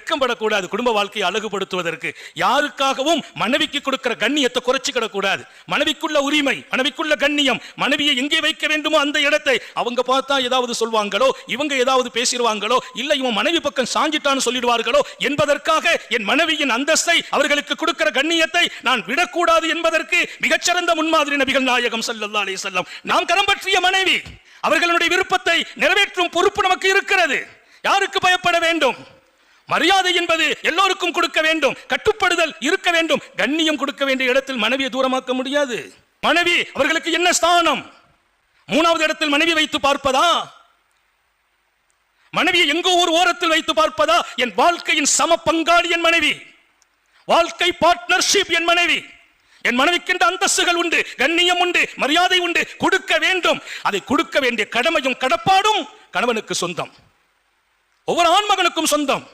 வெட்கப்படக்கூடாது. குடும்ப வாழ்க்கையை அழகுபடுத்துவதற்கு யாருக்காகவும் மனைவிக்கு கொடுக்கிற கண்ணியத்தை குறைச்சிக்கிட கூடாது. மனைவிக்குள்ள உரிமை, மனைவிக்குள்ள கண்ணியம், மனைவியை எங்கே வைக்க வேண்டுமோ அந்த இடத்தை. அவங்க பார்த்தா ஏதாவது சொல்வாங்களோ, இவங்க ஏதாவது பேசிடுவாங்களோ, இல்ல இவன் மனைவி பக்கம் சாஞ்சிட்டான்னு சொல்லிடுவார்களோ என்பதற்காக என் மனைவியின் அந்தஸ்தை, அவர்களுக்கு கொடுக்கிற கண்ணியத்தை நான் விடக்கூடாது என்பதற்கு மிகச்சிறந்த முன்மாதிரி நபிகள் நாயகம் ஸல்லல்லாஹு அலைஹி வஸல்லம். நாம் கரம் பற்றிய மனைவி, அவர்களுடைய விருப்பத்தை நிறைவேற்றும் பொறுப்பு நமக்கு இருக்கிறது. யாருக்கு பயப்பட வேண்டும்? மரியாதை என்பது எல்லோருக்கும் கொடுக்க வேண்டும், கட்டுப்படுதல் இருக்க வேண்டும். கண்ணியம் கொடுக்க வேண்டிய இடத்தில் மனைவியை தூரமாக்க முடியாது. மனைவி அவர்களுக்கு என்ன ஸ்தானம்? மூணாவது இடத்தில் மனைவி வைத்து பார்ப்பதா? மனைவியை எங்கோ ஒரு ஓரத்தில் வைத்து பார்ப்பதா? என் வாழ்க்கையின் சம பங்காளி என் மனைவி, வாழ்க்கை பார்ட்னர்ஷிப் என் மனைவி. என் மனைவிக்கின்ற அந்தஸ்துகள் உண்டு, கண்ணியம் உண்டு, மரியாதை உண்டு, கொடுக்க வேண்டும். அதை கொடுக்க வேண்டிய கடமையும் கடப்பாடும் கணவனுக்கு சொந்தம், ஒவ்வொரு ஆண்மகனுக்கும் சொந்தம்.